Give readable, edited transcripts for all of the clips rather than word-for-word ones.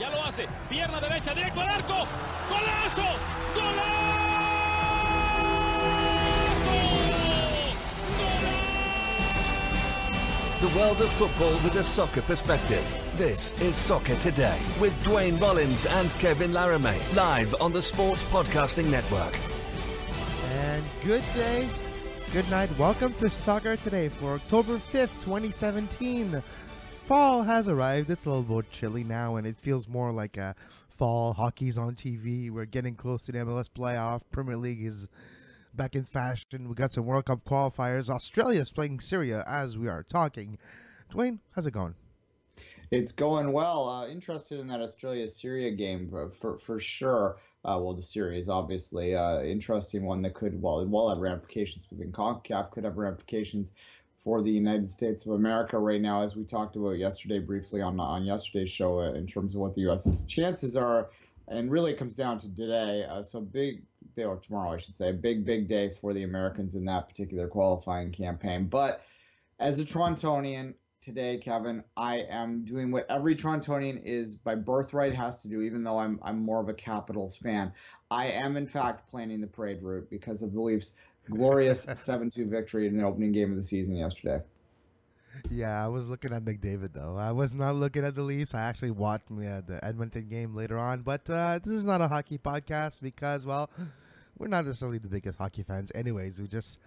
Ya lo hace. Pierna derecha, directo al arco. ¡Golazo! ¡Golazo! The world of football with a soccer perspective. This is Soccer Today with Duane, Rollins and Kevin Laramee, live on the Sports Podcasting Network. And good day, good night. Welcome to Soccer Today for October 5th, 2017. Fall has arrived. It's a little bit chilly now, and it feels more like a fall. Hockey's on TV. We're getting close to the MLS playoff. Premier League is back in fashion. We got some World Cup qualifiers. Australia's playing Syria as we are talking. Duane, how's it going? It's going well. Interested in that Australia-Syria game for sure. Well, the series, obviously. Interesting one that could, well have ramifications within CONCACAF, could have ramifications for the United States of America right now, as we talked about yesterday briefly on yesterday's show in terms of what the U.S.'s chances are. And really it comes down to today. So big, or tomorrow, I should say, a big day for the Americans in that particular qualifying campaign. But as a Torontonian today, Kevin, I am doing what every Torontonian is by birthright has to do, even though I'm more of a Capitals fan. I am, in fact, planning the parade route because of the Leafs' glorious 7-2 victory in the opening game of the season yesterday. Yeah, I was looking at McDavid, though. I was not looking at the Leafs. I actually watched the Edmonton game later on. But this is not a hockey podcast because, well, we're not necessarily the biggest hockey fans anyways. We just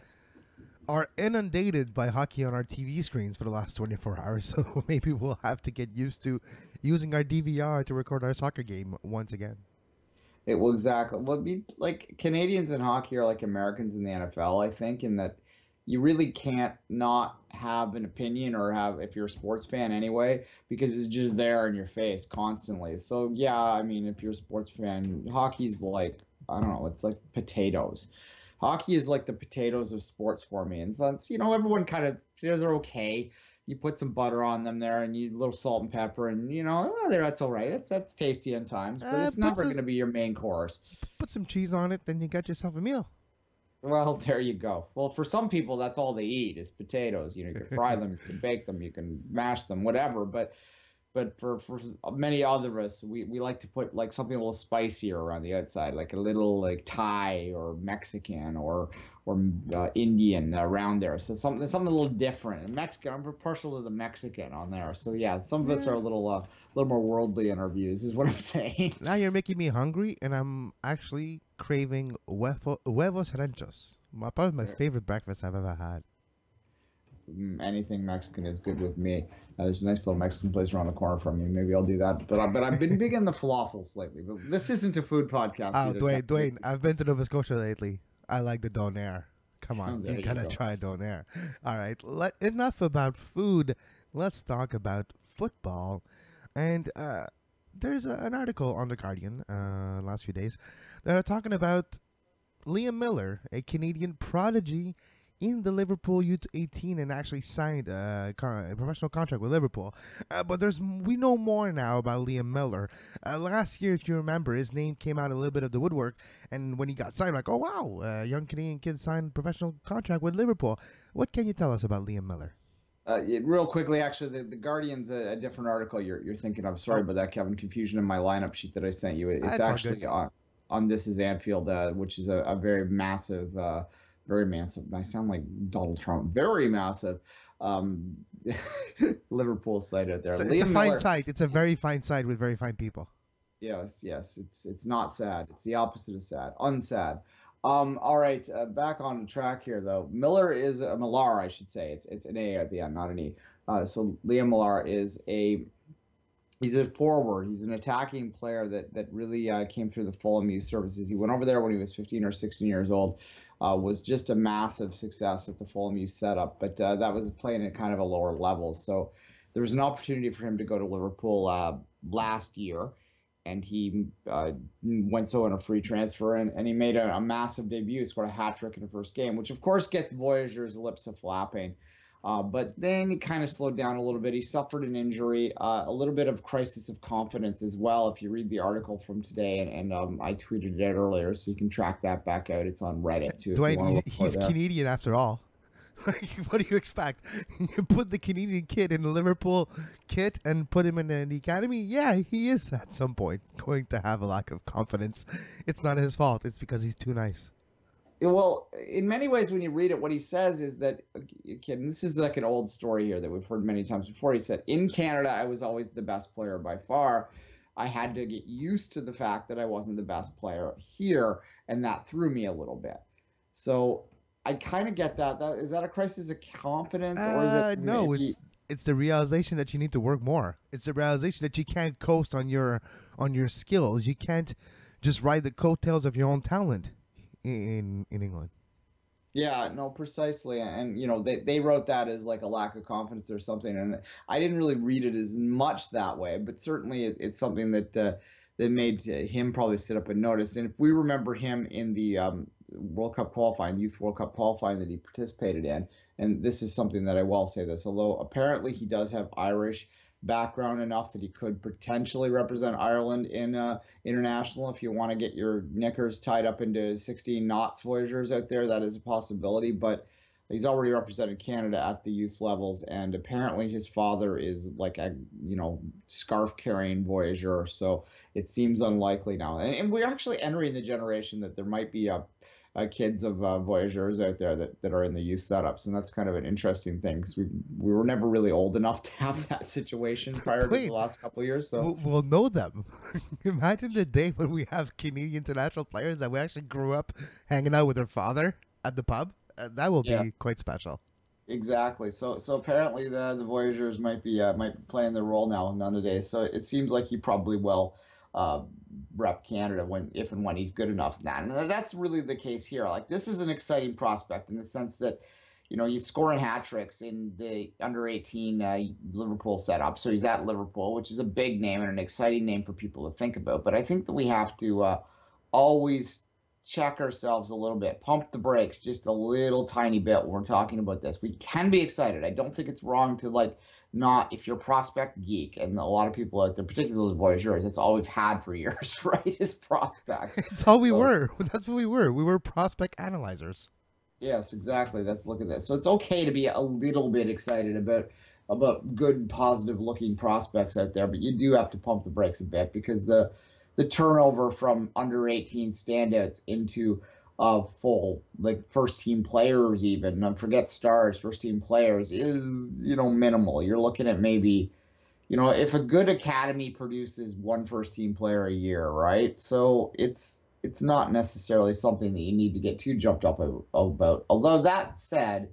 are inundated by hockey on our TV screens for the last 24 hours. So maybe we'll have to get used to using our DVR to record our soccer game once again. It will exactly. Well, be like Canadians in hockey are like Americans in the NFL, I think, in that you really can't not have an opinion or have, if you're a sports fan anyway, because it's just there in your face constantly. So, yeah, I mean, if you're a sports fan, hockey's like, I don't know, it's like potatoes. Hockey is like the potatoes of sports for me. And so it's, everyone kind of, they're okay. You put some butter on them there and you little salt and pepper and, that's all right. That's tasty at times, but it's never going to be your main course. Put some cheese on it, then you got yourself a meal. Well, there you go. Well, for some people, that's all they eat is potatoes. You can fry them, you can bake them, you can mash them, whatever. But for many other of us, we like to put like something a little spicier around the outside, like a little like Thai or Mexican or Indian around there. So something a little different. And Mexican, I'm partial to the Mexican on there. So yeah, some of us are a little more worldly in our views, is what I'm saying. Now you're making me hungry, and I'm actually craving huevos ranchos. Probably my favorite breakfast I've ever had. Anything Mexican is good with me. There's a nice little Mexican place around the corner from me. Maybe I'll do that. But I've been big in the falafels lately. But this isn't a food podcast. Oh, Duane, I've been to Nova Scotia lately. I like the donair. Come on, you gotta try donair. All right, enough about food. Let's talk about football. And there's an article on The Guardian last few days that are talking about Liam Miller, a Canadian prodigy in the Liverpool U18 and actually signed a professional contract with Liverpool. But we know more now about Liam Miller. Last year, if you remember, his name came out a little bit of the woodwork, and when he got signed, like, oh wow, a young Canadian kid signed a professional contract with Liverpool. What can you tell us about Liam Miller? Real quickly, actually, the Guardian's a different article you're thinking of. Sorry about that, Kevin. Confusion in my lineup sheet that I sent you. It's actually on This Is Anfield, which is a very massive. Very massive. I sound like Donald Trump. Very massive Liverpool site out there. It's a fine site. It's a very fine site with very fine people. Yes. It's not sad. It's the opposite of sad. Unsad. All right. Back on track here, though. Millar is a Millar, I should say. It's an A at the end, not an E. So Liam Millar is he's a forward. He's an attacking player that really came through the Fulham youth services. He went over there when he was 15 or 16 years old. Was just a massive success at the Fulham youth setup, but that was playing at kind of a lower level. So there was an opportunity for him to go to Liverpool last year, and he went on a free transfer, and he made a massive debut, scored a hat-trick in the first game, which of course gets Voyageurs' lips a-flapping. But then he kind of slowed down a little bit. He suffered an injury, a little bit of crisis of confidence as well. If you read the article from today, and I tweeted it out earlier, so you can track that back out. It's on Reddit too. Duane, he's Canadian after all. What do you expect? You put the Canadian kid in the Liverpool kit and put him in the academy? Yeah, he is at some point going to have a lack of confidence. It's not his fault. It's because he's too nice. Well, in many ways, when you read it, what he says is that, kid, and this is like an old story here that we've heard many times before. He said, in Canada, I was always the best player by far. I had to get used to the fact that I wasn't the best player here, and that threw me a little bit. So I kind of get that. Is that a crisis of confidence, or is it? No, it's the realization that you need to work more. It's the realization that you can't coast on your skills. You can't just ride the coattails of your own talent in England. Yeah, no, precisely. And, they wrote that as like a lack of confidence or something. And I didn't really read it as much that way, but certainly it's something that made him probably sit up and notice. And if we remember him in the World Cup qualifying, Youth World Cup qualifying that he participated in, and this is something that I will say this, although apparently he does have Irish background enough that he could potentially represent Ireland in international. If you want to get your knickers tied up into 16 knots Voyageurs out there, that is a possibility. But he's already represented Canada at the youth levels, and apparently his father is like a scarf carrying Voyageur. So it seems unlikely now, and we're actually entering the generation that there might be kids of Voyageurs out there that are in the youth setups, and that's kind of an interesting thing because we were never really old enough to have that situation prior to the last couple of years. So we'll know them. Imagine the day when we have Canadian international players that we actually grew up hanging out with their father at the pub. That will be quite special. Exactly. So apparently the Voyageurs might be playing their role now nowadays. So it seems like he probably will rep Canada if and when he's good enough. And that's really the case here. Like, this is an exciting prospect in the sense that, he's scoring hat tricks in the under 18 Liverpool setup. So he's at Liverpool, which is a big name and an exciting name for people to think about. But I think that we have to always check ourselves a little bit, pump the brakes just a little tiny bit when we're talking about this. We can be excited. I don't think it's wrong to not, if you're a prospect geek, and a lot of people out there, particularly Voyageurs, that's all we've had for years, right, is prospects. It's all we were. That's what we were. We were prospect analyzers. Yes, exactly. Look at this. So it's okay to be a little bit excited about good, positive-looking prospects out there, but you do have to pump the brakes a bit because the turnover from under 18 standouts into full first team players, even forget stars, first team players is minimal. You're looking at maybe if a good academy produces one first team player a year, right? So it's not necessarily something that you need to get too jumped up about. Although that said,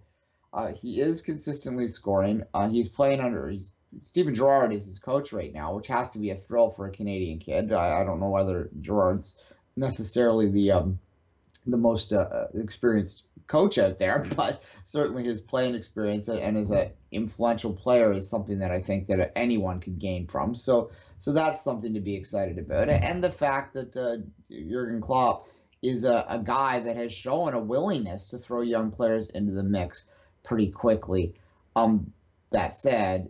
he is consistently scoring. He's playing under Stephen Gerrard is his coach right now, which has to be a thrill for a Canadian kid. I don't know whether Gerrard's necessarily the most experienced coach out there, but certainly his playing experience and as an influential player is something that I think that anyone could gain from. So that's something to be excited about. And the fact that Jurgen Klopp is a guy that has shown a willingness to throw young players into the mix pretty quickly. That said,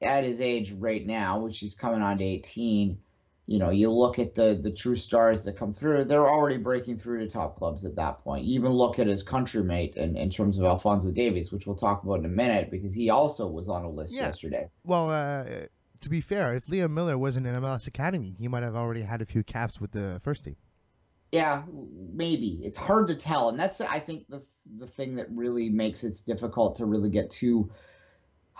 at his age right now, which he's coming on to 18, you look at the true stars that come through, they're already breaking through to top clubs at that point. You even look at his countrymate in terms of Alphonso Davies, which we'll talk about in a minute, because he also was on a list yesterday. Well, to be fair, if Liam Miller wasn't in MLS Academy, he might have already had a few caps with the first team. Yeah, maybe. It's hard to tell. And that's, I think, the thing that really makes it difficult to really get too...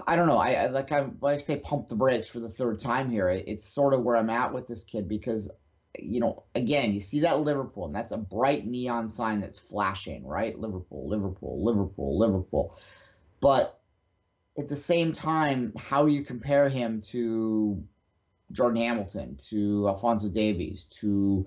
I don't know. I say pump the brakes for the third time here. It's sort of where I'm at with this kid because, again, you see that Liverpool, and that's a bright neon sign that's flashing, right? Liverpool, Liverpool, Liverpool, Liverpool. But at the same time, how do you compare him to Jordan Hamilton, to Alphonso Davies, to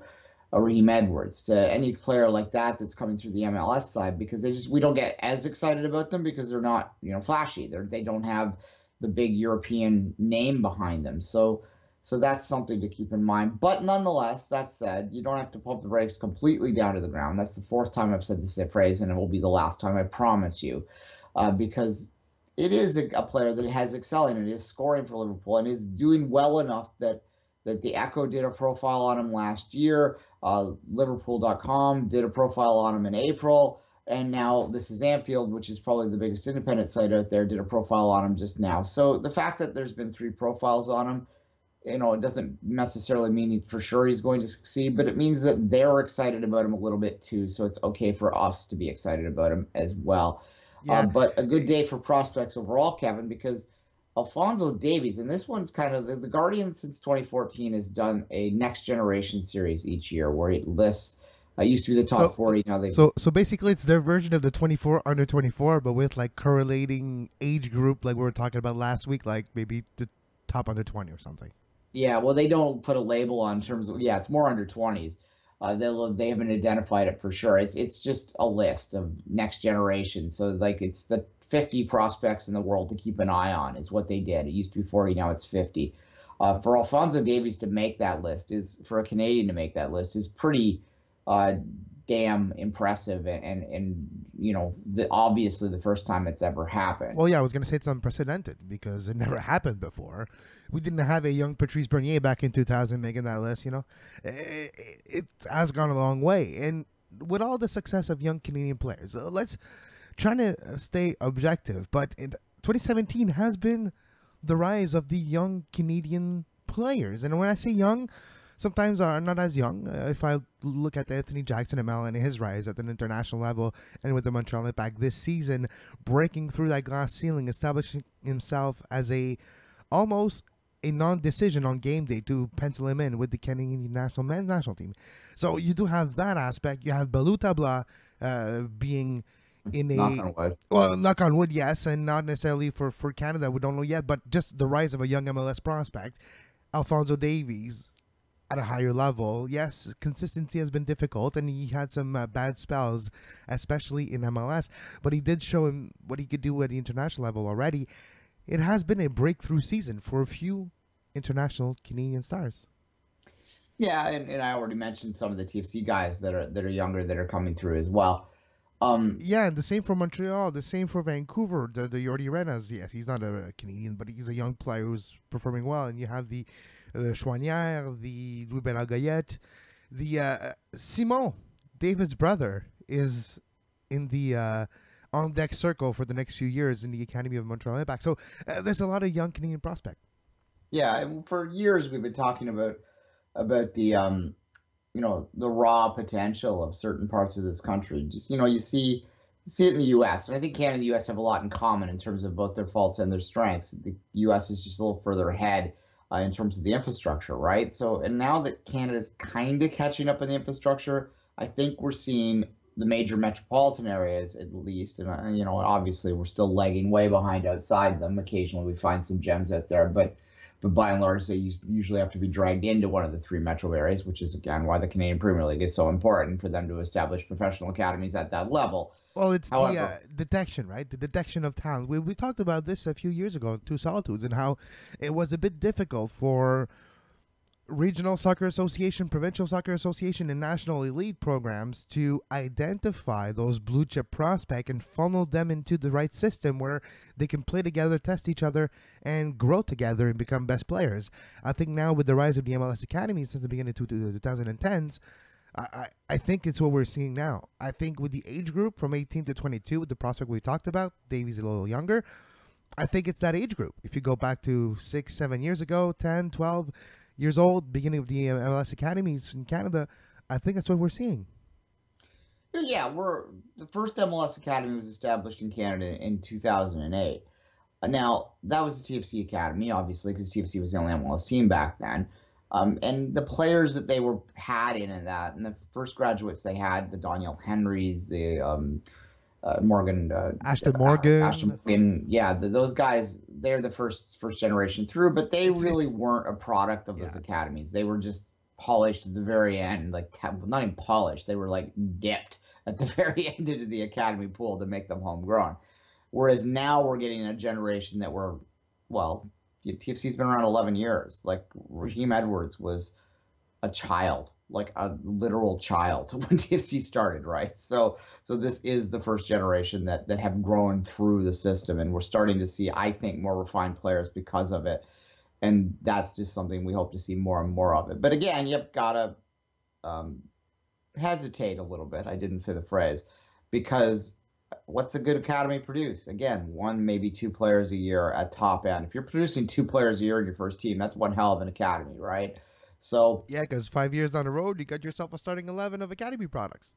Raheem Edwards, to any player like that that's coming through the MLS side, because we don't get as excited about them because they're not, flashy. They don't have the big European name behind them. So that's something to keep in mind. But nonetheless, that said, you don't have to pump the brakes completely down to the ground. That's the fourth time I've said this phrase, and it will be the last time, I promise you, because it is a player that has excelling and is scoring for Liverpool and is doing well enough that the Echo did a profile on him last year. Liverpool.com did a profile on him in April, And now this is Anfield, which is probably the biggest independent site out there, did a profile on him just now. So the fact that there's been 3 profiles on him, it doesn't necessarily mean for sure he's going to succeed, but it means that they're excited about him a little bit too. So it's okay for us to be excited about him as well. Yeah. But a good day for prospects overall, Kevin, because Alphonso Davies, and this one's kind of the Guardian since 2014 has done a next generation series each year where it lists. Used to be the top 40. Now they so basically it's their version of the 24 under 24, but with like correlating age group, like we were talking about last week, like maybe the top under 20 or something. Yeah, well, they don't put a label on terms of it's more under 20s. They haven't identified it for sure. It's just a list of next generation. So like it's the 50 prospects in the world to keep an eye on is what they did. It used to be 40, now it's 50. For Alphonso Davies to make that list for a Canadian to make that list is pretty damn impressive and obviously the first time it's ever happened. Well, yeah, I was going to say it's unprecedented because it never happened before. We didn't have a young Patrice Bernier back in 2000 making that list, It has gone a long way. And with all the success of young Canadian players, let's try to stay objective. But 2017 has been the rise of the young Canadian players. And when I say young, sometimes are not as young. If I look at Anthony Jackson and his rise at an international level and with the Montreal Impact this season, breaking through that glass ceiling, establishing himself as almost a non-decision on game day to pencil him in with the Canadian men's national team. So you do have that aspect. You have Belou Tabla being in knock on wood. Well, knock on wood, yes, and not necessarily for Canada. We don't know yet, but just the rise of a young MLS prospect. Alphonso Davies at a higher level. Yes, consistency has been difficult, and he had some bad spells, especially in MLS, but he did show him what he could do at the international level already. It has been a breakthrough season for a few international Canadian stars. Yeah, and I already mentioned some of the TFC guys that are younger that are coming through as well. Yeah, and the same for Montreal, the same for Vancouver, the Yordi Renas. Yes, he's not a Canadian, but he's a young player who's performing well. And you have the Chouanière, the Louis Benagayet, the Simon, David's brother, is in the on-deck circle for the next few years in the Academy of Montreal Impact. So there's a lot of young Canadian prospects. Yeah, and for years we've been talking about the the raw potential of certain parts of this country. Just you see it in the U.S. and I think Canada and the U.S. have a lot in common in terms of both their faults and their strengths. The U.S. is just a little further ahead in terms of the infrastructure, right? So, and now that Canada's kind of catching up in the infrastructure, I think we're seeing the major metropolitan areas at least, and obviously we're still lagging way behind outside them. Occasionally we find some gems out there, but by and large, they usually have to be dragged into one of the 3 metro areas, which is, again, why the Canadian Premier League is so important for them to establish professional academies at that level. Well, it's the detection, right? The detection of talent. We talked about this a few years ago, 2 Solitudes, and how it was a bit difficult for regional soccer association, provincial soccer association, and national elite programs to identify those blue chip prospects and funnel them into the right system where they can play together, test each other, and grow together and become best players. I think now with the rise of the MLS Academy since the beginning of the 2010s, I think it's what we're seeing now. I think with the age group from 18 to 22, with the prospect we talked about, Davies a little younger, I think it's that age group. If you go back to 6, 7 years ago, 10, 12 years old, beginning of the MLS academies in Canada, I think that's what we're seeing. Yeah, the first MLS academy was established in Canada in 2008. Now, that was the TFC Academy, obviously, because TFC was the only MLS team back then. And the players that they had in that, and the first graduates they had, the Daniel Henrys, the Ashton Morgan. Yeah, those guys, they're the first generation through, but they really weren't a product of those academies. They were just polished at the very end, like not even polished. They were like dipped at the very end into the academy pool to make them homegrown. Whereas now we're getting a generation that TFC's been around 11 years. Like Raheem Edwards was a child, like a literal child when TFC started, right? So this is the first generation that have grown through the system, and we're starting to see, I think, more refined players because of it. And that's just something we hope to see more and more of it. But again, you've got to hesitate a little bit. I didn't say the phrase. because what's a good academy produce? Again, 1, maybe 2 players a year at top end. If you're producing 2 players a year in your first team, that's one hell of an academy, right? So yeah, because 5 years down the road, you got yourself a starting 11 of academy products.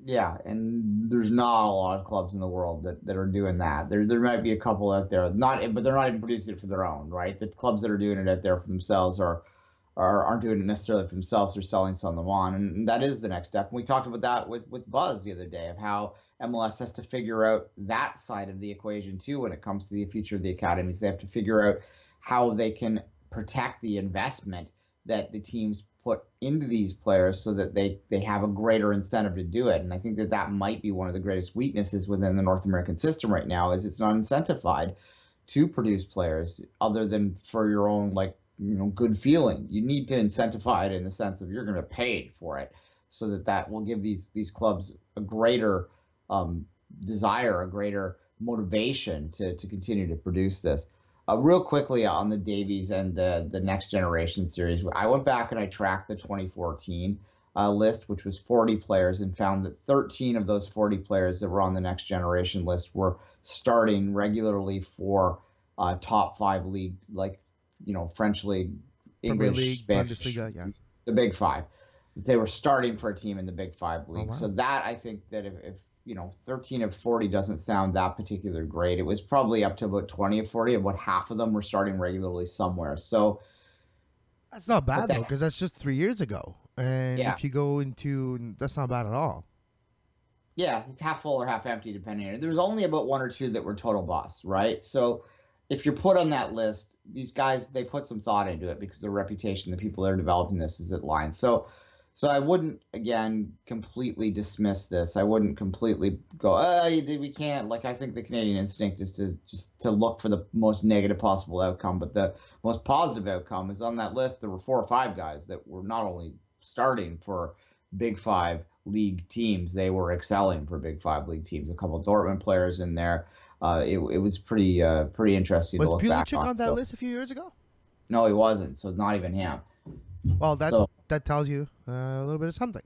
yeah, and there's not a lot of clubs in the world that are doing that. There might be a couple out there, but they're not even producing it for their own, right? The clubs that are doing it out there for themselves aren't doing it necessarily for themselves. They're selling some of them on, and that is the next step. And we talked about that with Buzz the other day of how MLS has to figure out that side of the equation too when it comes to the future of the academies. They have to figure out how they can protect the investment that the teams put into these players so that they have a greater incentive to do it. And I think that might be one of the greatest weaknesses within the North American system right now is it's not incentivized to produce players other than for your own, like, good feeling. You need to incentivize it in the sense of you're going to pay for it so that will give these clubs a greater desire, a greater motivation to continue to produce this. Real quickly on the Davies and the Next Generation series, I went back and I tracked the 2014 list, which was 40 players, and found that 13 of those 40 players that were on the Next Generation list were starting regularly for top 5 league, like, French league, English, League, Spanish, Bundesliga, yeah. the Big 5. They were starting for a team in the Big 5 league. Oh, wow. So that, I think that if 13 of 40 doesn't sound that particular great. It was probably up to about 20 of 40, about half of them were starting regularly somewhere. So that's not bad, though, because that's just 3 years ago. And yeah. if you go into, that's not bad at all. Yeah, it's half full or half empty, depending on it. There's only about 1 or 2 that were total busts, right? So if you're put on that list, these guys, they put some thought into it because their reputation, the people that are developing this is at line. So I wouldn't, again, completely dismiss this. I wouldn't completely go, we can't. Like, I think the Canadian instinct is to look for the most negative possible outcome. But the most positive outcome is on that list, there were 4 or 5 guys that were not only starting for Big 5 league teams, they were excelling for Big 5 league teams. A couple of Dortmund players in there. It was pretty interesting to look back on. Was Pulisic on that list a few years ago? No, he wasn't. So not even him. Well, that tells you a little bit of something.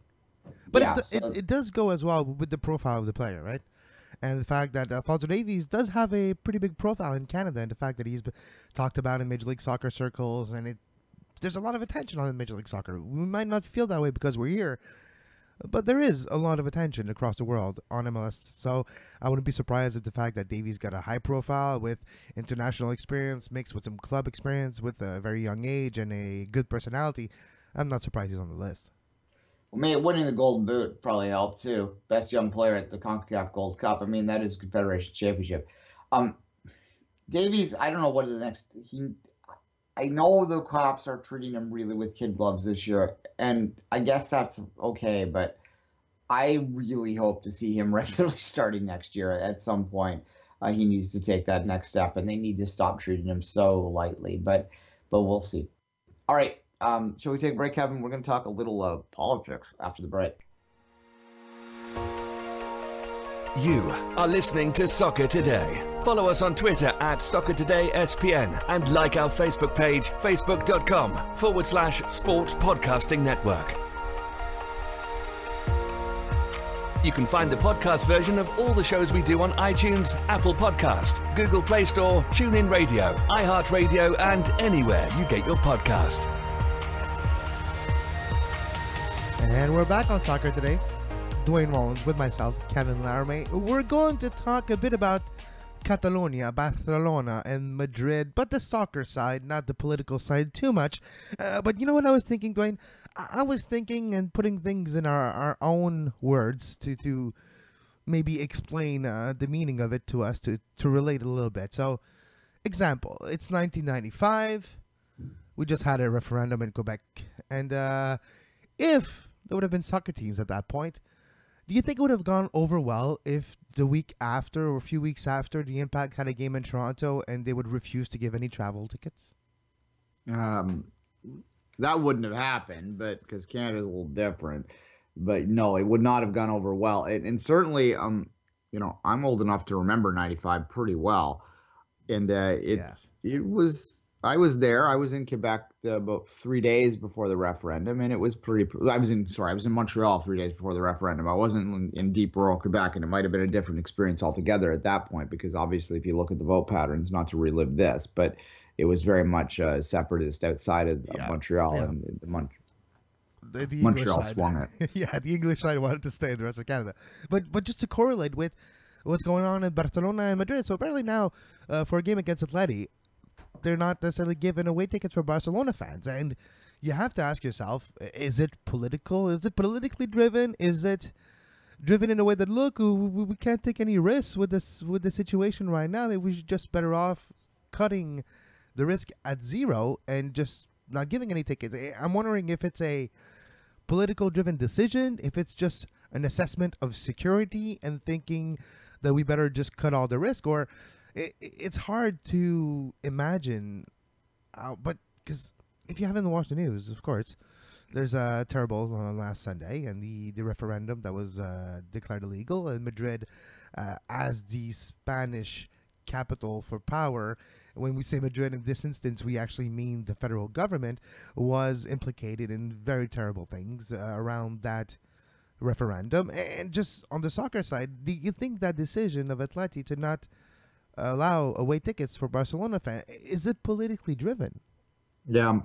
But yeah, it does go as well with the profile of the player, right? And the fact that Alphonso Davies does have a pretty big profile in Canada, and the fact that he's been talked about in Major League Soccer circles, and there's a lot of attention on Major League Soccer. We might not feel that way because we're here, but there is a lot of attention across the world on MLS. So I wouldn't be surprised at the fact that Davies got a high profile with international experience mixed with some club experience with a very young age and a good personality. I'm not surprised he's on the list. Well, winning the Golden Boot probably helped too. Best young player at the CONCACAF Gold Cup. I mean, that is Confederation Championship. Davies, I don't know what is the next. I know the cops are treating him really with kid gloves this year, and I guess that's okay, but I really hope to see him regularly starting next year at some point. He needs to take that next step, and they need to stop treating him so lightly, but we'll see. All right, shall we take a break, Kevin? We're going to talk a little politics after the break. You are listening to Soccer Today. Follow us on Twitter at SoccerTodaySPN and like our Facebook page, facebook.com/Sports Podcasting Network. You can find the podcast version of all the shows we do on iTunes, Apple Podcast, Google Play Store, TuneIn Radio, iHeartRadio, and anywhere you get your podcast. And we're back on Soccer Today. Duane Rollins with myself, Kevin Laramee. We're going to talk a bit about Catalonia, Barcelona, and Madrid, but the soccer side, not the political side too much. But you know what I was thinking, Duane? I was thinking and putting things in our own words to maybe explain the meaning of it to us, to relate a little bit. So, example, it's 1995. We just had a referendum in Quebec. And if there would have been soccer teams at that point, do you think it would have gone over well if the week after or a few weeks after the Impact had a game in Toronto and they would refuse to give any travel tickets? That wouldn't have happened, but because Canada's a little different. But no, it would not have gone over well. And certainly, I'm old enough to remember '95 pretty well, and it was I was there. I was in Quebec about 3 days before the referendum, and it was pretty. I was in Montreal 3 days before the referendum. I wasn't in deep rural Quebec, and it might have been a different experience altogether at that point, because obviously, if you look at the vote patterns, not to relive this, but it was very much separatist outside of Montreal, and the Montreal English swung it. Yeah, the English side wanted to stay in the rest of Canada, but just to correlate with what's going on in Barcelona and Madrid. So apparently now, for a game against Atleti, they're not necessarily giving away tickets for Barcelona fans. And you have to ask yourself, is it political? Is it politically driven? Is it driven in a way that, look, we can't take any risks with the situation right now. Maybe we should just better off cutting the risk at zero and just not giving any tickets. I'm wondering if it's a political driven decision, if it's just an assessment of security and thinking that we better just cut all the risk, or it's hard to imagine, but because if you haven't watched the news, of course, there's a terrible last Sunday and the referendum that was declared illegal in Madrid, as the Spanish capital for power. When we say Madrid in this instance, we actually mean the federal government was implicated in very terrible things around that referendum. And just on the soccer side, do you think that decision of Atleti to not allow away tickets for Barcelona fans, is it politically driven? Yeah,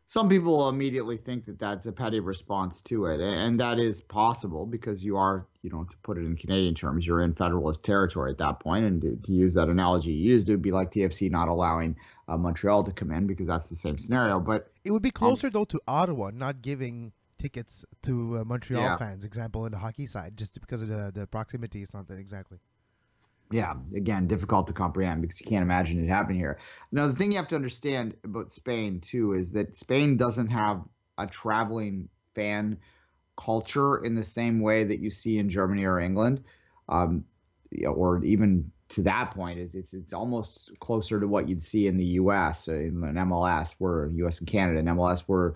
some people immediately think that that's a petty response to it, and that is possible because you are, to put it in Canadian terms, you're in federalist territory at that point. And to use that analogy you used, it would be like TFC not allowing Montreal to come in, because that's the same scenario. But it would be closer though to Ottawa not giving tickets to Montreal fans, example in the hockey side, just because of the proximity. It's not that exactly. Yeah, again, difficult to comprehend because you can't imagine it happening here. Now, the thing you have to understand about Spain, too, is that Spain doesn't have a traveling fan culture in the same way that you see in Germany or England, or even to that point. It's almost closer to what you'd see in the U.S., in an MLS, where U.S. and Canada, and MLS were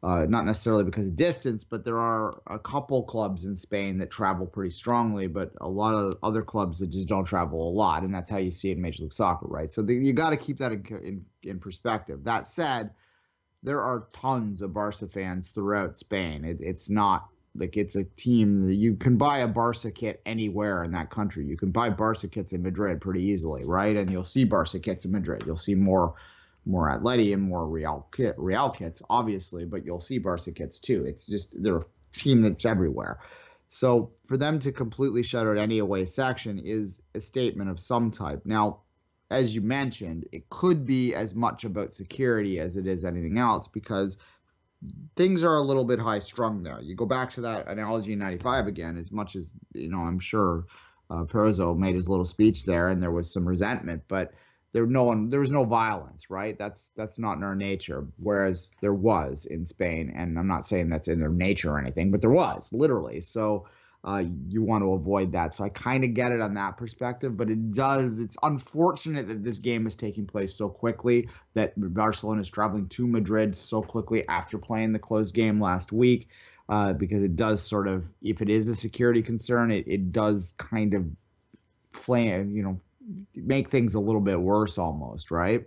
not necessarily because of distance, but there are a couple clubs in Spain that travel pretty strongly, but a lot of other clubs that just don't travel a lot, and that's how you see it in Major League Soccer, right? So you got to keep that in perspective. That said, there are tons of Barca fans throughout Spain. It's not like it's a team that you can buy a Barca kit anywhere in that country. You can buy Barca kits in Madrid pretty easily, right? And you'll see Barca kits in Madrid. You'll see more Atleti and more Real kits, obviously, but you'll see Barca kits too. It's just they're a team that's everywhere. So for them to completely shut out any away section is a statement of some type. Now, as you mentioned, it could be as much about security as it is anything else, because things are a little bit high strung there. You go back to that analogy in '95 again, as much as, I'm sure Perozzo made his little speech there and there was some resentment, but there was no violence, right? That's not in our nature, whereas there was in Spain. And I'm not saying that's in their nature or anything, but there was, literally. So you want to avoid that. So I kind of get it on that perspective, but it's unfortunate that this game is taking place so quickly, that Barcelona is traveling to Madrid so quickly after playing the closed game last week, because it does sort of, if it is a security concern, it does kind of flame, make things a little bit worse almost, right?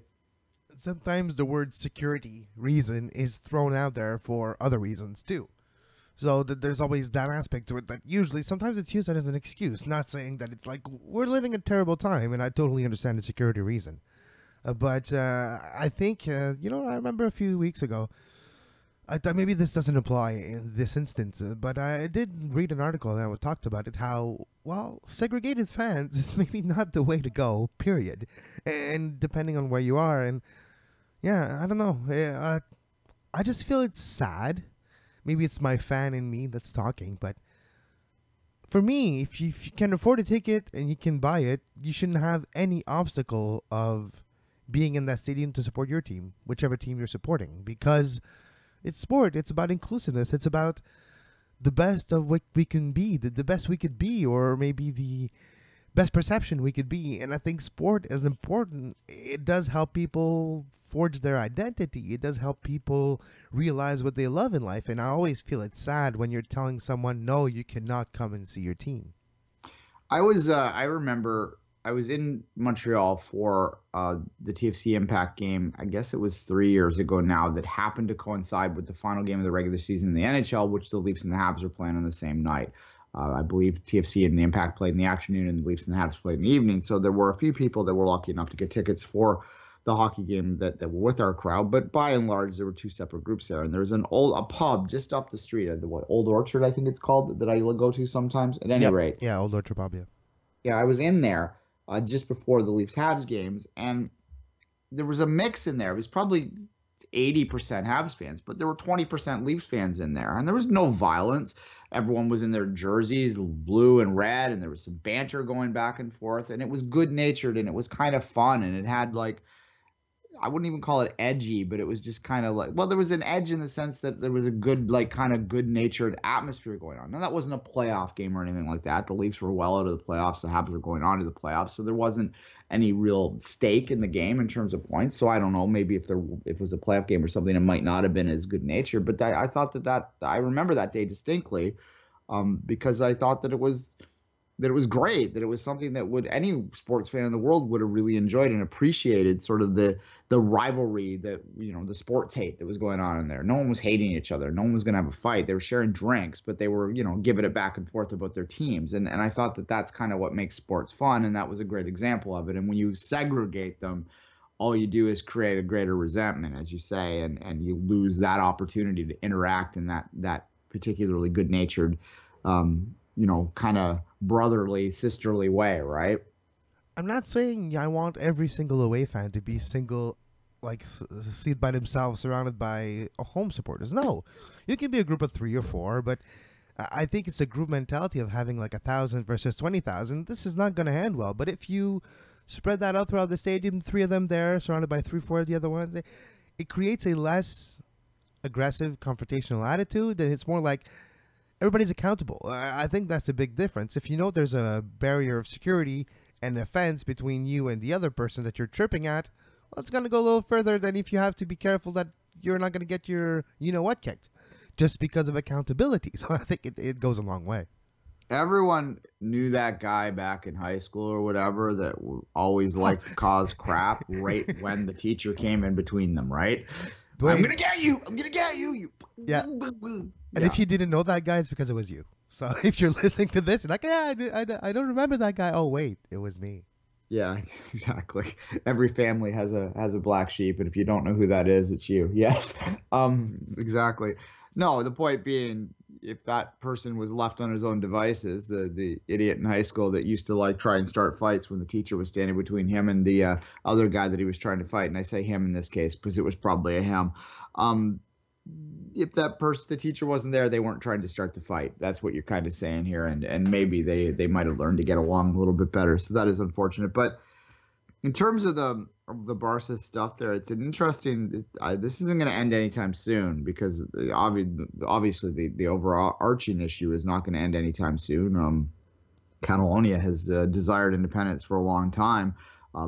Sometimes the word security reason is thrown out there for other reasons too. So there's always that aspect to it that usually sometimes it's used as an excuse, not saying that it's like we're living a terrible time, and I totally understand the security reason. But I think, I remember a few weeks ago, I thought maybe this doesn't apply in this instance, but I did read an article that talked about it, how, segregated fans is maybe not the way to go, period. And depending on where you are, and yeah, I don't know. I just feel it's sad. Maybe it's my fan in me that's talking, but for me, if you can afford a ticket and you can buy it, you shouldn't have any obstacle of being in that stadium to support your team, whichever team you're supporting, because it's sport. It's about inclusiveness. It's about the best of what we can be, the best we could be, or maybe the best perception we could be. And I think sport is important. It does help people forge their identity. It does help people realize what they love in life. And I always feel it's sad when you're telling someone, no, you cannot come and see your team. I remember I was in Montreal for the TFC Impact game. I guess it was 3 years ago now, that happened to coincide with the final game of the regular season in the NHL, which the Leafs and the Habs were playing on the same night. I believe TFC and the Impact played in the afternoon, and the Leafs and the Habs played in the evening. So there were a few people that were lucky enough to get tickets for the hockey game that were with our crowd. But by and large, there were two separate groups there. And there was a pub just up the street at the Old Orchard, I think it's called, that I go to sometimes. At any rate. Yeah, Old Orchard pub, yeah. Yeah, I was in there just before the Leafs Habs games, and there was a mix in there. It was probably 80% Habs fans, but there were 20% Leafs fans in there, and there was no violence. Everyone was in their jerseys, blue and red, and there was some banter going back and forth, and it was good-natured, and it was kind of fun, and it had, like, I wouldn't even call it edgy, but it was just kind of like, well, there was an edge in the sense that there was a good, like, kind of good-natured atmosphere going on. Now, that wasn't a playoff game or anything like that. The Leafs were well out of the playoffs. The Habs were going on to the playoffs, so there wasn't any real stake in the game in terms of points. So I don't know, maybe if it was a playoff game or something, it might not have been as good-natured. But I thought that I remember that day distinctly, because I thought that it was great, that it was something that any sports fan in the world would have really enjoyed and appreciated, sort of the rivalry, that, the sports hate that was going on in there. No one was hating each other. No one was going to have a fight. They were sharing drinks, but they were, giving it back and forth about their teams. And I thought that that's kind of what makes sports fun, and that was a great example of it. And when you segregate them, all you do is create a greater resentment, as you say, and you lose that opportunity to interact in that particularly good-natured, kind of brotherly, sisterly way, right? I'm not saying I want every single away fan to be single, like, seat by themselves, surrounded by home supporters. No, you can be a group of 3 or 4, but I think it's a group mentality of having like 1,000 versus 20,000. This is not going to end well. But if you spread that out throughout the stadium, 3 of them there, surrounded by 3, 4 of the other ones, it creates a less aggressive, confrontational attitude, and it's more like everybody's accountable. I think that's a big difference. If you know there's a barrier of security and a fence between you and the other person that you're chirping at, well, it's going to go a little further than if you have to be careful that you're not going to get your you-know-what kicked just because of accountability. So I think it goes a long way. Everyone knew that guy back in high school or whatever that always liked to cause crap right when the teacher came in between them, right? Duane, I'm going to get you. I'm going to get you. Yeah. And if you didn't know that guy, it's because it was you. So if you're listening to this, and like, yeah, I don't remember that guy. Oh, wait, it was me. Yeah, exactly. Every family has a black sheep, and if you don't know who that is, it's you. Yes, exactly. No, the point being, if that person was left on his own devices, the idiot in high school that used to like try and start fights when the teacher was standing between him and the other guy that he was trying to fight, and I say him in this case because it was probably a him. If that person, the teacher wasn't there, they weren't trying to start the fight. That's what you're kind of saying here, and maybe they might have learned to get along a little bit better. So that is unfortunate. But in terms of the Barca stuff there, it's an interesting. This isn't going to end anytime soon because obviously the overarching issue is not going to end anytime soon. Catalonia has desired independence for a long time,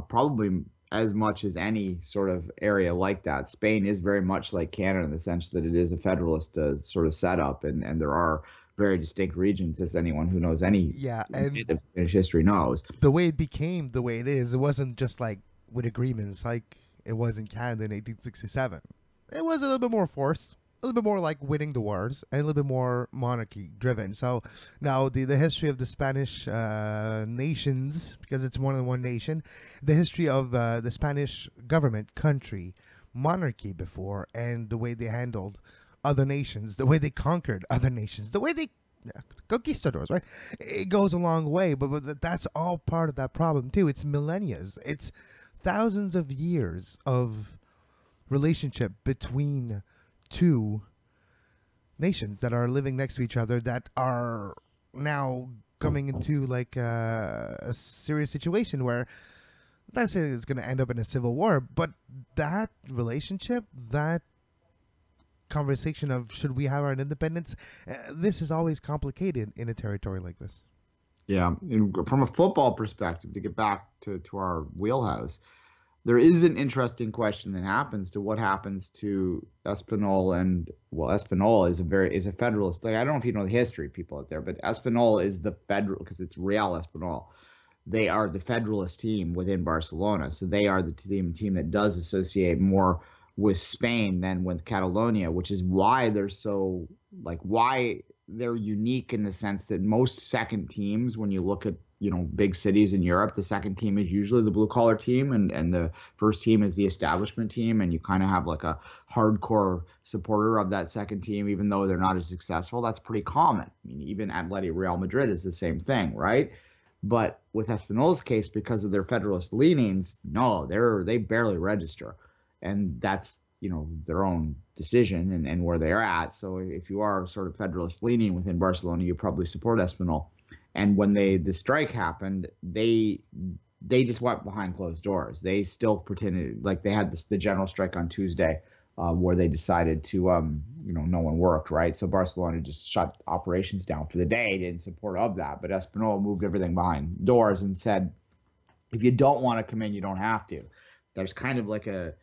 probably as much as any sort of area like that. Spain is very much like Canada in the sense that it is a federalist sort of setup, and there are very distinct regions, as anyone who knows any and Spanish history knows. The way it became the way it is, it wasn't just like with agreements like it was in Canada in 1867. It was a little bit more forced, a little bit more like winning the wars, and a little bit more monarchy driven. So now the history of the Spanish nations, because it's more than one nation, the history of the Spanish government, country, monarchy before, and the way they handled other nations, the way they conquered other nations, the way they conquistadors, right? It goes a long way, but that's all part of that problem too. It's millennia. It's thousands of years of relationship between two nations that are living next to each other that are now coming into like a serious situation where I'm not saying it's going to end up in a civil war, but that relationship, that conversation of should we have our independence, this is always complicated in a territory like this. Yeah, from a football perspective, to get back to our wheelhouse, there is an interesting question that happens to what happens to Espinol, and Espinol is a federalist. Like, I don't know if you know the history, people out there, but Espinol is the federal, because it's Real Espinol. they are the Federalist team within Barcelona. So they are the team that does associate more with Spain than with Catalonia, which is why they're so, like, why they're unique in the sense that most second teams, when you look at, big cities in Europe, the second team is usually the blue collar team, and the first team is the establishment team, and you kind of have like a hardcore supporter of that second team, even though they're not as successful. That's pretty common. I mean, even Atleti Real Madrid is the same thing, right? But with Espinol's case, because of their Federalist leanings, no, they barely register, and that's their own decision and where they're at. So if you are sort of Federalist leaning within Barcelona, you probably support Espinol. And when the strike happened, they just went behind closed doors. They still pretended like they had the general strike on Tuesday, where they decided to no one worked, right? So Barcelona just shut operations down for the day in support of that. But Espinol moved everything behind doors and said, if you don't want to come in, you don't have to. There's kind of like a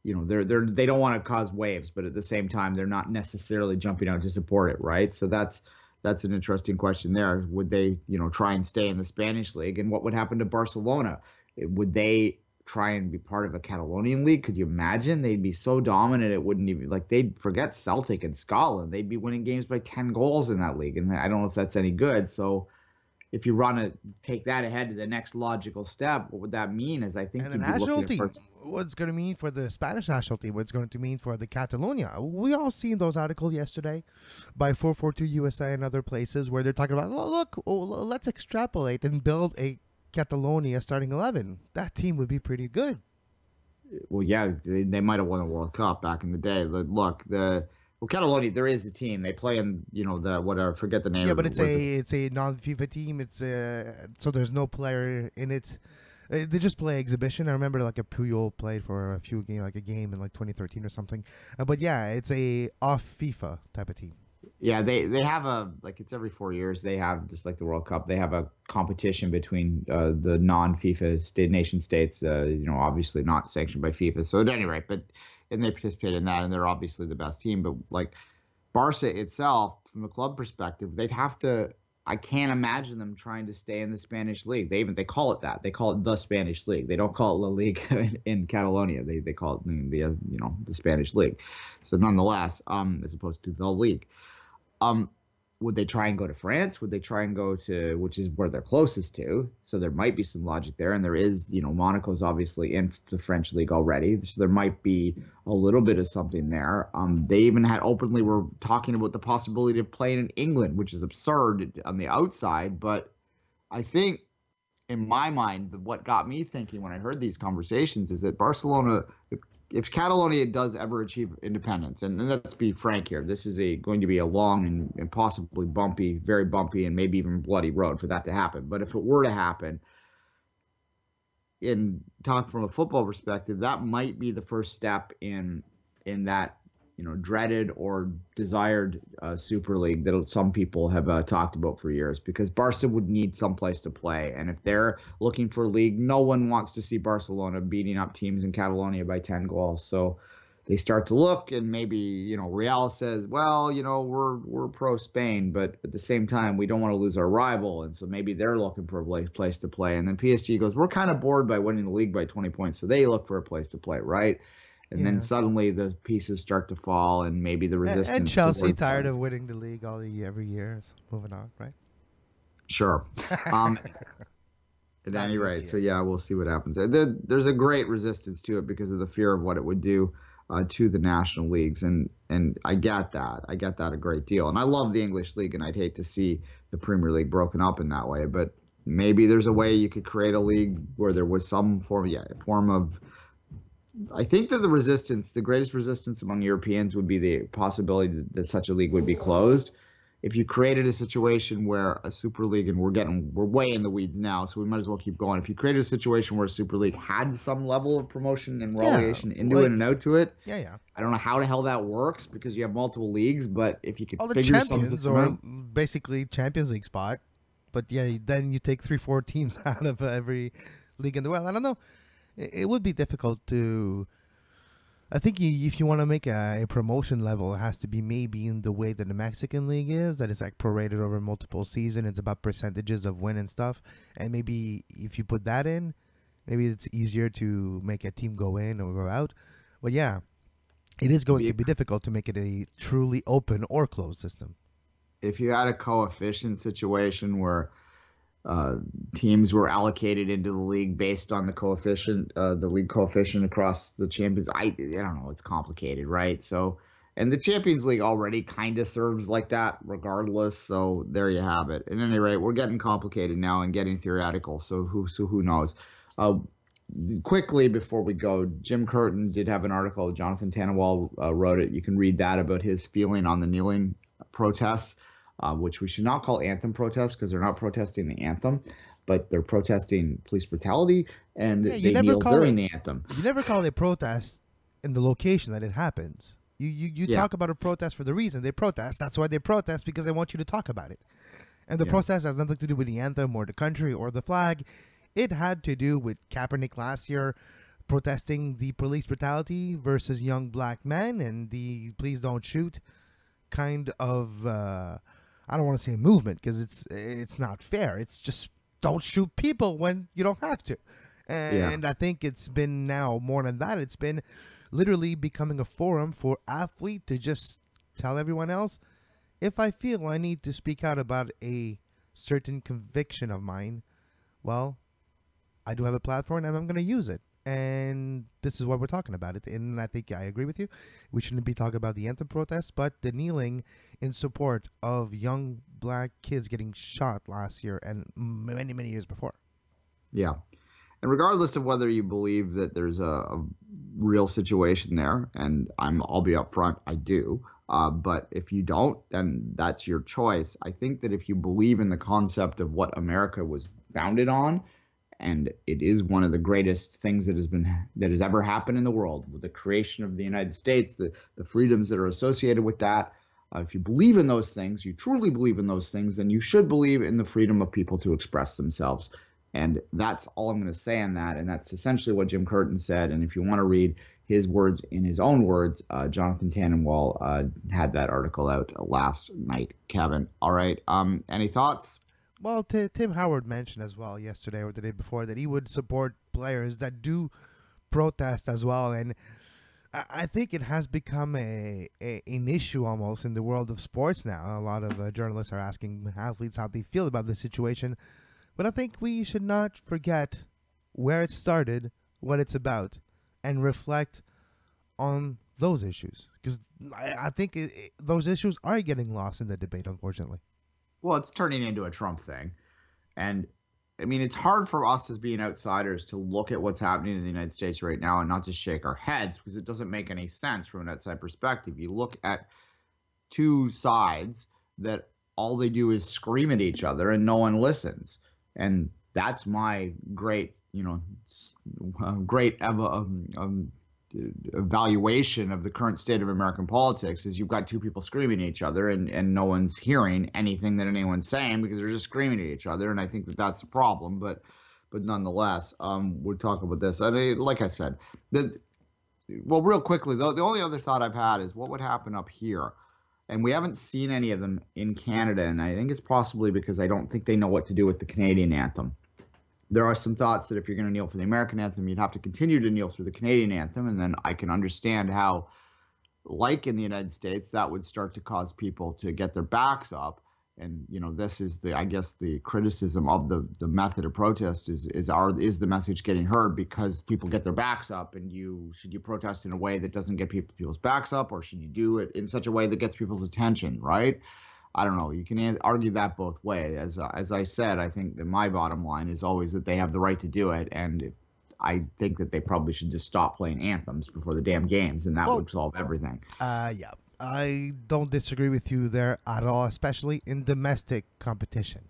they don't want to cause waves, but at the same time, they're not necessarily jumping out to support it, right? So that's an interesting question there. Would they, try and stay in the Spanish league? And what would happen to Barcelona? Would they try and be part of a Catalonian league? Could you imagine? They'd be so dominant, it wouldn't even, they'd forget Celtic and Scotland. They'd be winning games by 10 goals in that league. And I don't know if that's any good. So if you want to take that ahead to the next logical step, what would that mean? Is I think and the national team, what's going to mean for the Spanish national team? What's going to mean for the Catalonia? We all seen those articles yesterday by 442 USA and other places where they're talking about, let's extrapolate and build a Catalonia starting 11. That team would be pretty good. Well, yeah, they might have won a World Cup back in the day. Look, Catalonia, there is a team. They play in, the whatever. Forget the name. Yeah, but it's a non-FIFA team. It's so there's no player in it. They just play exhibition. I remember like a Puyol played for a few game, like a game in like 2013 or something. But yeah, it's a off FIFA type of team. Yeah, they have it's every 4 years. They have, just like the World Cup, they have a competition between the non-FIFA nation states. Obviously not sanctioned by FIFA. So at any rate, and they participate in that, and they're obviously the best team. But like Barca itself, from a club perspective, they'd have to. I can't imagine them trying to stay in the Spanish league. They call it that. They call it the Spanish league. They don't call it La Liga in Catalonia. They call it the Spanish league. So nonetheless, as opposed to the league. Would they try and go to France? Would they try and go to, which is where they're closest to? So there might be some logic there. And there is, Monaco's obviously in the French league already. So there might be a little bit of something there. They even openly were talking about the possibility of playing in England, which is absurd on the outside. But I think, in my mind, what got me thinking when I heard these conversations is that Barcelona, if Catalonia does ever achieve independence, and let's be frank here, this is going to be a long and possibly bumpy, very bumpy, and maybe even bloody road for that to happen. But if it were to happen, in talk from a football perspective, that might be the first step in that dreaded or desired Super League that some people have talked about for years, because Barca would need some place to play. And if they're looking for a league, no one wants to see Barcelona beating up teams in Catalonia by 10 goals. So they start to look, and maybe, Real says, well, we're pro Spain, but at the same time, we don't want to lose our rival. And so maybe they're looking for a place to play. And then PSG goes, we're kind of bored by winning the league by 20 points. So they look for a place to play, right? And then suddenly the pieces start to fall, and maybe the resistance. And Chelsea, tired of winning the league every year, is moving on, right? Sure. At any rate, so yeah, we'll see what happens. There's a great resistance to it because of the fear of what it would do to the national leagues, and I get that. I get that a great deal, and I love the English league, and I'd hate to see the Premier League broken up in that way. But maybe there's a way you could create a league where there was some form of. I think that the greatest resistance among Europeans would be the possibility that such a league would be closed. If you created a situation where a Super League, and we're way in the weeds now, so we might as well keep going. If you created a situation where a Super League had some level of promotion and relegation into it and out to it, I don't know how the hell that works, because you have multiple leagues, but if you could figure something out, basically Champions League spot, but then you take 3-4 teams out of every league in the world. I don't know. It would be difficult to I think if you want to make a promotion level, it has to be maybe in the way that the Mexican League is, that it's like prorated over multiple seasons. It's about percentages of win and stuff. And maybe if you put that in, maybe it's easier to make a team go in or go out. But yeah, it is going to be difficult to make it a truly open or closed system. If you had a coefficient situation where teams were allocated into the league based on the coefficient, the league coefficient across the champions, I don't know, it's complicated, right? So, and the Champions League already kind of serves like that regardless. So there you have it. At any rate, we're getting complicated now and getting theoretical. So who knows? Quickly before we go, Jim Curtin did have an article. Jonathan Tannenwald wrote it. You can read that about his feeling on the kneeling protests, which we should not call anthem protests because they're not protesting the anthem, but they're protesting police brutality, and they kneel during the anthem. You never call it a protest in the location that it happens. You talk about a protest for the reason they protest. That's why they protest, because they want you to talk about it. And the protest has nothing to do with the anthem or the country or the flag. It had to do with Kaepernick last year protesting the police brutality versus young black men and the please don't shoot kind of, I don't want to say movement because it's not fair. It's just don't shoot people when you don't have to. And I think it's been now more than that. It's been literally becoming a forum for athletes to just tell everyone else, if I feel I need to speak out about a certain conviction of mine, well, I do have a platform and I'm going to use it. And this is what we're talking about it. And I think I agree with you. We shouldn't be talking about the anthem protests, but the kneeling in support of young black kids getting shot last year and many, many years before. Yeah. And regardless of whether you believe that there's a real situation there, and I'll be upfront, I do. But if you don't, then that's your choice. I think that if you believe in the concept of what America was founded on, and it is one of the greatest things that has ever happened in the world, with the creation of the United States, the freedoms that are associated with that. If you believe in those things, you truly believe in those things, then you should believe in the freedom of people to express themselves. And that's all I'm going to say on that. And that's essentially what Jim Curtin said. And if you want to read his words in his own words, Jonathan Tannenwald had that article out last night, Kevin. All right. Any thoughts? Well, Tim Howard mentioned as well yesterday or the day before that he would support players that do protest as well. And I think it has become an issue almost in the world of sports now. A lot of journalists are asking athletes how they feel about the situation. But I think we should not forget where it started, what it's about, and reflect on those issues. Because I think those issues are getting lost in the debate, unfortunately. Well, it's turning into a Trump thing. And, I mean, it's hard for us as being outsiders to look at what's happening in the United States right now and not just shake our heads, because it doesn't make any sense from an outside perspective. You look at two sides that all they do is scream at each other and no one listens. And that's my great, evaluation of the current state of American politics is you've got two people screaming at each other and no one's hearing anything that anyone's saying because they're just screaming at each other. And I think that that's a problem, but nonetheless, we'll talk about this. Like I said, real quickly, though, the only other thought I've had is what would happen up here. And we haven't seen any of them in Canada, and I think it's possibly because I don't think they know what to do with the Canadian anthem. There are some thoughts that if you're going to kneel for the American anthem, you'd have to continue to kneel through the Canadian anthem, and then I can understand how, like in the United States, that would start to cause people to get their backs up. And this is the criticism of the method of protest is the message getting heard because people get their backs up, and should you protest in a way that doesn't get people's backs up, or should you do it in such a way that gets people's attention, right? I don't know. You can argue that both ways. As I said, I think that my bottom line is always that they have the right to do it, and I think that they probably should just stop playing anthems before the damn games, and that would solve everything. Yeah. I don't disagree with you there at all, especially in domestic competition.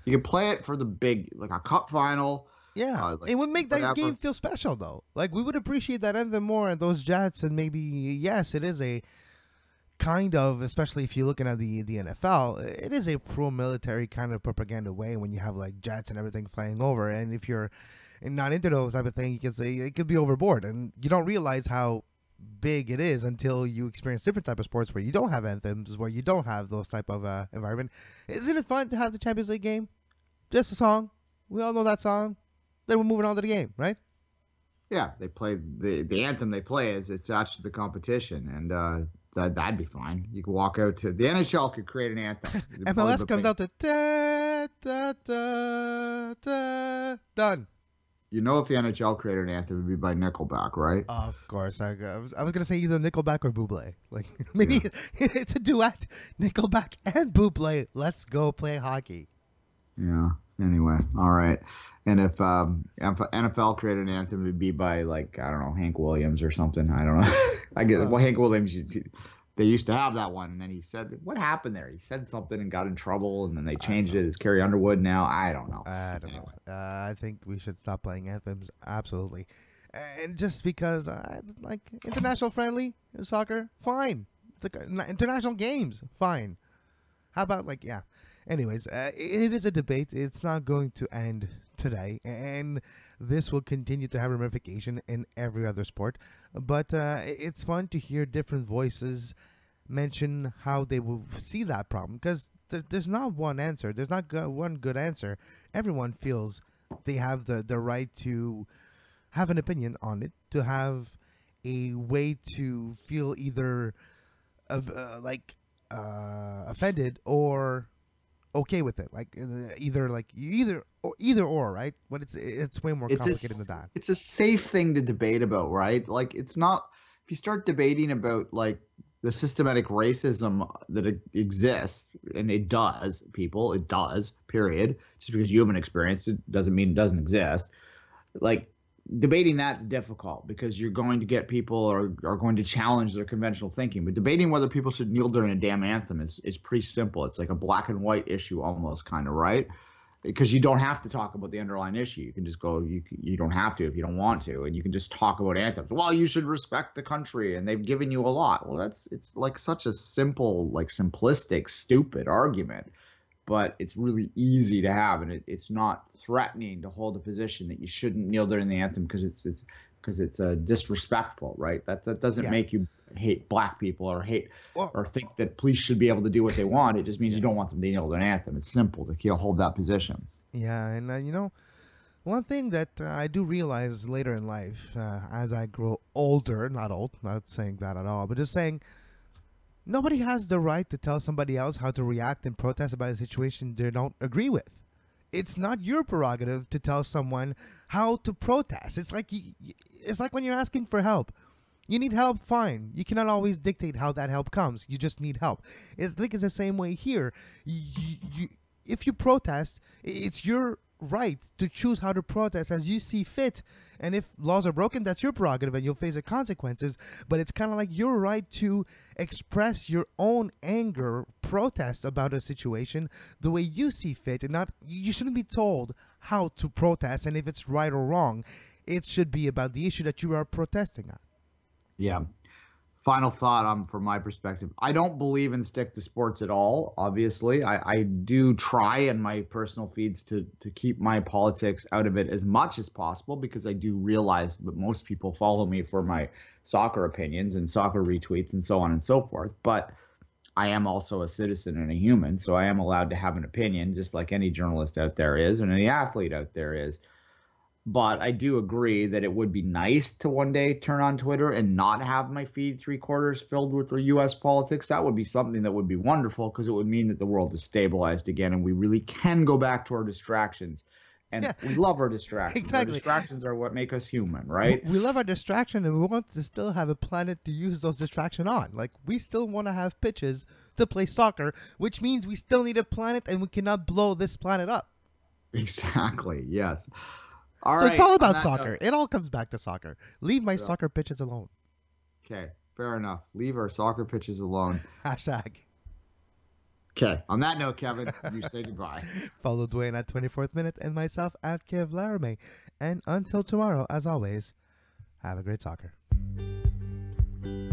You can play it for the big, like a cup final. Yeah, it would make that game feel special, though. Like, we would appreciate that anthem more and those Jets, and maybe, yes, it is a kind of, especially if you're looking at the NFL, it is a pro-military kind of propaganda way when you have, like, jets and everything flying over. And if you're not into those type of thing, you can say it could be overboard. And you don't realize how big it is until you experience different type of sports where you don't have anthems, where you don't have those type of environment. Isn't it fun to have the Champions League game? Just a song. We all know that song. Then we're moving on to the game, right? Yeah, they play the anthem they play is attached to the competition, and that'd be fine. You could walk out to the NHL could create an anthem. MLS comes out to da, da, da, da, done. You know, if the NHL created an anthem, it would be by Nickelback, right? Of course. I was gonna say either Nickelback or Bublé. Like maybe it's a duet, Nickelback and Bublé. Let's go play hockey. Yeah. Anyway, all right. And if NFL created an anthem, it would be by, like, I don't know, Hank Williams or something. I don't know. I guess well, Hank Williams, they used to have that one, and then he said, what happened there? He said something and got in trouble, and then they changed it. It's Carrie Underwood now. I don't know. I don't know. I think we should stop playing anthems. Absolutely. And just because, like, international friendly soccer, fine. It's like international games, fine. How about, like, yeah. Anyways, it is a debate. It's not going to end today, and this will continue to have ramification in every other sport. But it's fun to hear different voices mention how they will see that problem, because there's not one answer. There's not one good answer. Everyone feels they have the right to have an opinion on it, to have a way to feel either offended or okay with it, like either or, right? But it's way more complicated than that. It's a safe thing to debate about, right? Like, it's not, if you start debating about, like, the systematic racism that exists, and it does, period. Just because you haven't experienced it doesn't mean it doesn't exist. Like, debating that's difficult because you're going to get people are going to challenge their conventional thinking. But debating whether people should kneel during a damn anthem is pretty simple. It's like a black and white issue almost, kind of, right? Because you don't have to talk about the underlying issue. You can just go, you don't have to if you don't want to, and you can just talk about anthems. Well, you should respect the country, and they've given you a lot. Well, it's like such a simple, like, simplistic, stupid argument. But it's really easy to have, and it's not threatening to hold a position that you shouldn't kneel during the anthem because it's disrespectful, right? That doesn't make you hate black people or or think that police should be able to do what they want. It just means you don't want them to kneel during an anthem. It's simple to hold that position. Yeah, and one thing that I do realize later in life, as I grow older, not saying that at all, but just saying, nobody has the right to tell somebody else how to react and protest about a situation they don't agree with. It's not your prerogative to tell someone how to protest. It's like when you're asking for help. You need help, fine. You cannot always dictate how that help comes. You just need help. I think it's the same way here. If you protest, it's your right to choose how to protest as you see fit. And if laws are broken, that's your prerogative and you'll face the consequences. But it's kind of like your right to express your own anger, protest about a situation the way you see fit, and you shouldn't be told how to protest and if it's right or wrong. It should be about the issue that you are protesting on. Yeah. Final thought from my perspective. I don't believe in stick to sports at all, obviously. I do try in my personal feeds to keep my politics out of it as much as possible, because I do realize that most people follow me for my soccer opinions and soccer retweets and so on and so forth. But I am also a citizen and a human, so I am allowed to have an opinion, just like any journalist out there is and any athlete out there is. But I do agree that it would be nice to one day turn on Twitter and not have my feed 3/4 filled with U.S. politics. That would be something that would be wonderful, because it would mean that the world is stabilized again and we really can go back to our distractions. And we love our distractions. Exactly. Our distractions are what make us human, right? We love our distraction, and we want to still have a planet to use those distractions on. Like, we still want to have pitches to play soccer, which means we still need a planet, and we cannot blow this planet up. Exactly, yes. So it's all about soccer. It all comes back to soccer. Leave my soccer pitches alone. Okay, fair enough. Leave our soccer pitches alone. Hashtag. Okay, on that note, Kevin, you say goodbye. Follow Duane at 24th Minute and myself at Kev Laramee. And until tomorrow, as always, have a great soccer.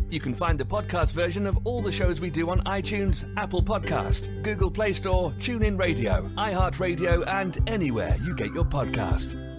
You can find the podcast version of all the shows we do on iTunes, Apple Podcast, Google Play Store, TuneIn Radio, iHeartRadio, and anywhere you get your podcast.